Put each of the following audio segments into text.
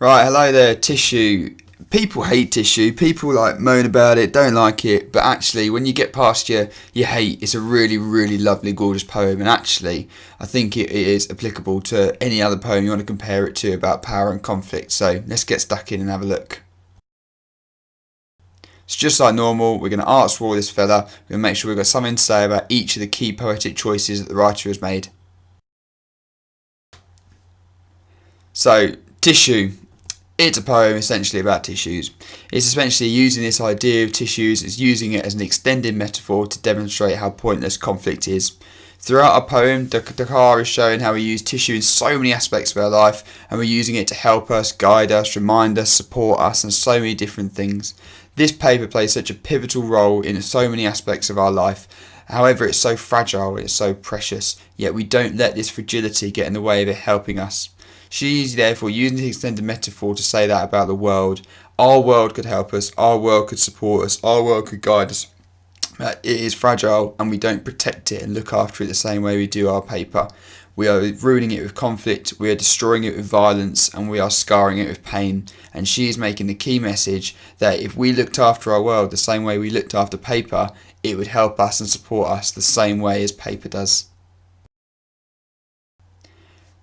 Right, hello there, tissue. People hate tissue, people moan about it, don't like it, but actually when you get past your hate, it's a really, really lovely, gorgeous poem, and actually I think it is applicable to any other poem you want to compare it to about power and conflict, so let's get stuck in and have a look. So just like normal, we're going to art scroll this fella, we're going to make sure we've got something to say about each of the key poetic choices that the writer has made. So, tissue. It's a poem essentially about tissues. It's essentially using this idea of tissues, it's using it as an extended metaphor to demonstrate how pointless conflict is. Throughout our poem, Darya is showing how we use tissue in so many aspects of our life, and we're using it to help us, guide us, remind us, support us, and so many different things. This paper plays such a pivotal role in so many aspects of our life. However, it's so fragile, it's so precious, yet we don't let this fragility get in the way of it helping us. She's therefore using the extended metaphor to say that about the world. Our world could help us, our world could support us, our world could guide us. But it is fragile and we don't protect it and look after it the same way we do our paper. We are ruining it with conflict, we are destroying it with violence, and we are scarring it with pain. And she is making the key message that if we looked after our world the same way we looked after paper, it would help us and support us the same way as paper does.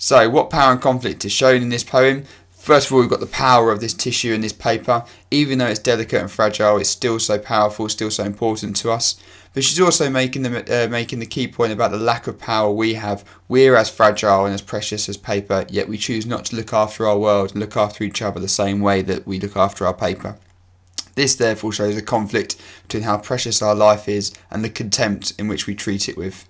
So, what power and conflict is shown in this poem? First of all, we've got the power of this tissue and this paper. Even though it's delicate and fragile, it's still so powerful, still so important to us. But she's also making the key point about the lack of power we have. We're as fragile and as precious as paper, yet we choose not to look after our world and look after each other the same way that we look after our paper. This therefore shows a conflict between how precious our life is and the contempt in which we treat it with.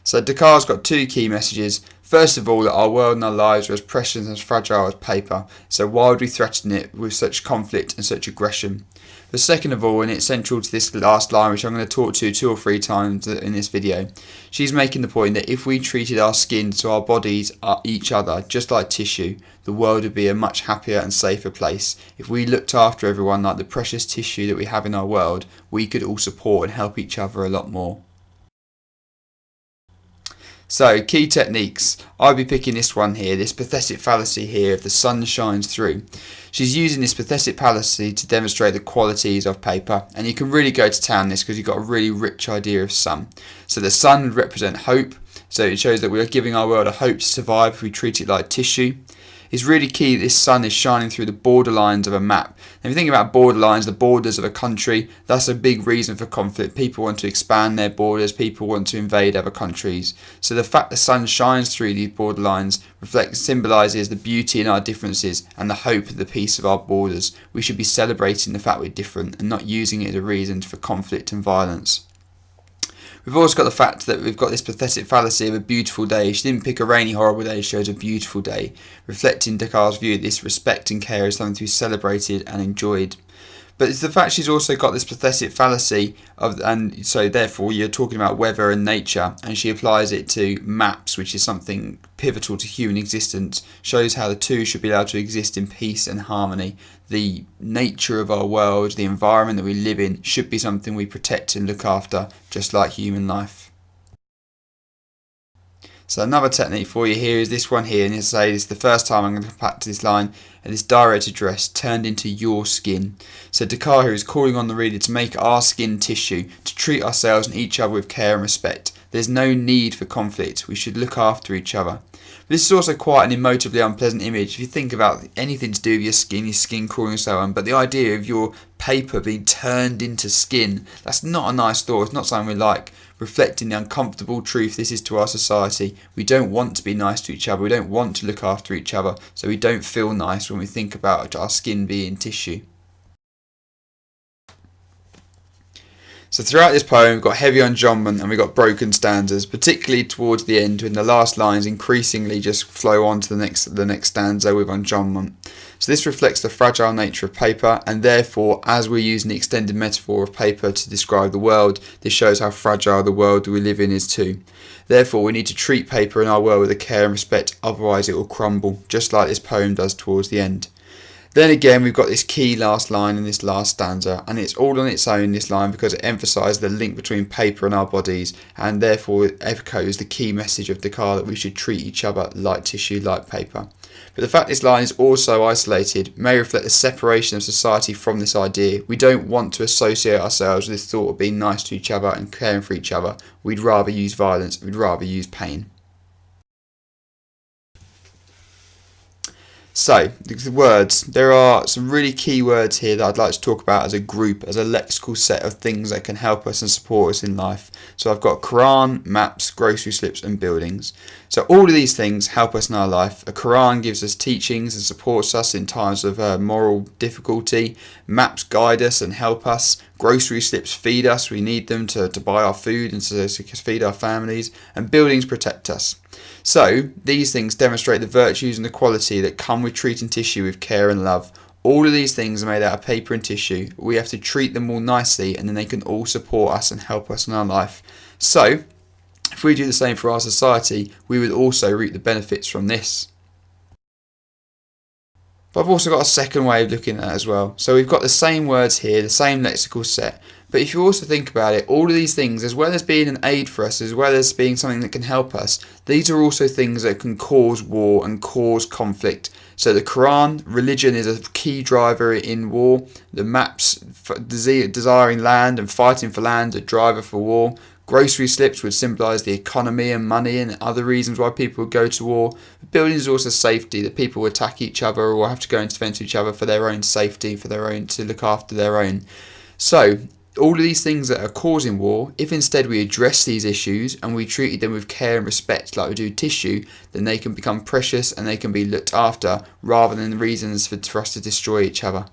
So Dary's got two key messages. First of all, that our world and our lives are as precious and as fragile as paper, so why would we threaten it with such conflict and such aggression? But second of all, and it's central to this last line, which I'm going to talk to 2 or 3 times in this video, she's making the point that if we treated our skin, so our bodies, each other, just like tissue, the world would be a much happier and safer place. If we looked after everyone like the precious tissue that we have in our world, we could all support and help each other a lot more. So, key techniques. I'll be picking this one here, this pathetic fallacy here of the sun shines through. She's using this pathetic fallacy to demonstrate the qualities of paper, and you can really go to town this because you've got a really rich idea of sun. So the sun would represent hope, so it shows that we are giving our world a hope to survive if we treat it like tissue. It's really key that this sun is shining through the borderlines of a map. And if you think about borderlines, the borders of a country, that's a big reason for conflict. People want to expand their borders, people want to invade other countries. So the fact the sun shines through these borderlines symbolises the beauty in our differences and the hope of the peace of our borders. We should be celebrating the fact we're different and not using it as a reason for conflict and violence. We've also got the fact that we've got this pathetic fallacy of a beautiful day. She didn't pick a rainy, horrible day, she chose a beautiful day, reflecting Dary's view that this respect and care is something to be celebrated and enjoyed. But it's the fact she's also got this pathetic fallacy and so therefore you're talking about weather and nature, and she applies it to maps, which is something pivotal to human existence, shows how the two should be allowed to exist in peace and harmony. The nature of our world, the environment that we live in, should be something we protect and look after, just like human life. So another technique for you here is this one here, and this is the first time I'm going to come back to this line, and this direct address turned into your skin. So Darya is calling on the reader to make our skin tissue, to treat ourselves and each other with care and respect. There's no need for conflict, we should look after each other. But this is also quite an emotively unpleasant image if you think about anything to do with your skin crawling and so on, but the idea of your paper being turned into skin, that's not a nice thought, it's not something we like. Reflecting the uncomfortable truth this is to our society. We don't want to be nice to each other, we don't want to look after each other, so we don't feel nice when we think about our skin being tissue. So throughout this poem we've got heavy enjambment and we've got broken stanzas, particularly towards the end when the last lines increasingly just flow on to the next stanza with enjambment. So this reflects the fragile nature of paper, and therefore as we're using the extended metaphor of paper to describe the world, this shows how fragile the world we live in is too. Therefore we need to treat paper in our world with a care and respect, otherwise it will crumble, just like this poem does towards the end. Then again, we've got this key last line in this last stanza, and it's all on its own, this line, because it emphasises the link between paper and our bodies, and therefore it echoes the key message of Descartes that we should treat each other like tissue, like paper. But the fact this line is also isolated may reflect the separation of society from this idea. We don't want to associate ourselves with this thought of being nice to each other and caring for each other. We'd rather use violence, we'd rather use pain. So, the words. There are some really key words here that I'd like to talk about as a group, as a lexical set of things that can help us and support us in life. So I've got Quran, maps, grocery slips and buildings. So all of these things help us in our life. A Quran gives us teachings and supports us in times of moral difficulty. Maps guide us and help us. Grocery slips feed us. We need them to buy our food and to feed our families. And buildings protect us. So these things demonstrate the virtues and the quality that come with treating tissue with care and love. All of these things are made out of paper and tissue. We have to treat them all nicely, and then they can all support us and help us in our life. So if we do the same for our society, we would also reap the benefits from this. But I've also got a second way of looking at it as well. So we've got the same words here, the same lexical set. But if you also think about it, all of these things, as well as being an aid for us, as well as being something that can help us, these are also things that can cause war and cause conflict. So the Quran, religion, is a key driver in war. The maps, desiring land and fighting for land, a driver for war. Grocery slips would symbolise the economy and money and other reasons why people would go to war. Buildings is also safety, that people would attack each other or have to go and defend each other for their own safety, to look after their own. So all of these things that are causing war, if instead we address these issues and we treated them with care and respect like we do tissue, then they can become precious and they can be looked after rather than reasons for us to destroy each other.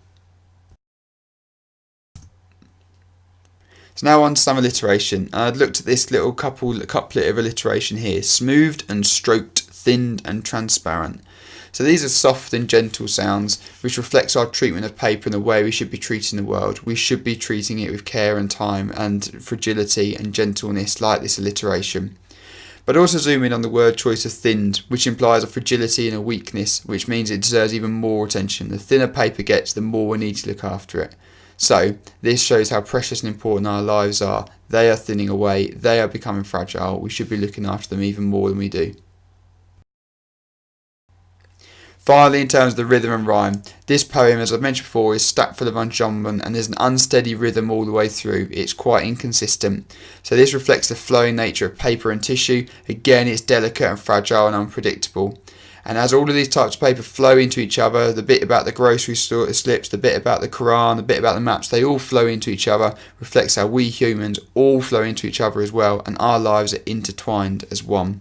So now on to some alliteration. I'd looked at this little couplet of alliteration here. Smoothed and stroked, thinned and transparent. So these are soft and gentle sounds, which reflects our treatment of paper and the way we should be treating the world. We should be treating it with care and time and fragility and gentleness, like this alliteration. But also zoom in on the word choice of thinned, which implies a fragility and a weakness, which means it deserves even more attention. The thinner paper gets, the more we need to look after it. So this shows how precious and important our lives are. They are thinning away, they are becoming fragile. We should be looking after them even more than we do. Finally, in terms of the rhythm and rhyme, this poem, as I've mentioned before, is stacked full of enjambment and there's an unsteady rhythm all the way through. It's quite inconsistent. So this reflects the flowing nature of paper and tissue. Again, it's delicate and fragile and unpredictable. And as all of these types of paper flow into each other, the bit about the grocery store slips, the bit about the Quran, the bit about the maps, they all flow into each other, reflects how we humans all flow into each other as well, and our lives are intertwined as one.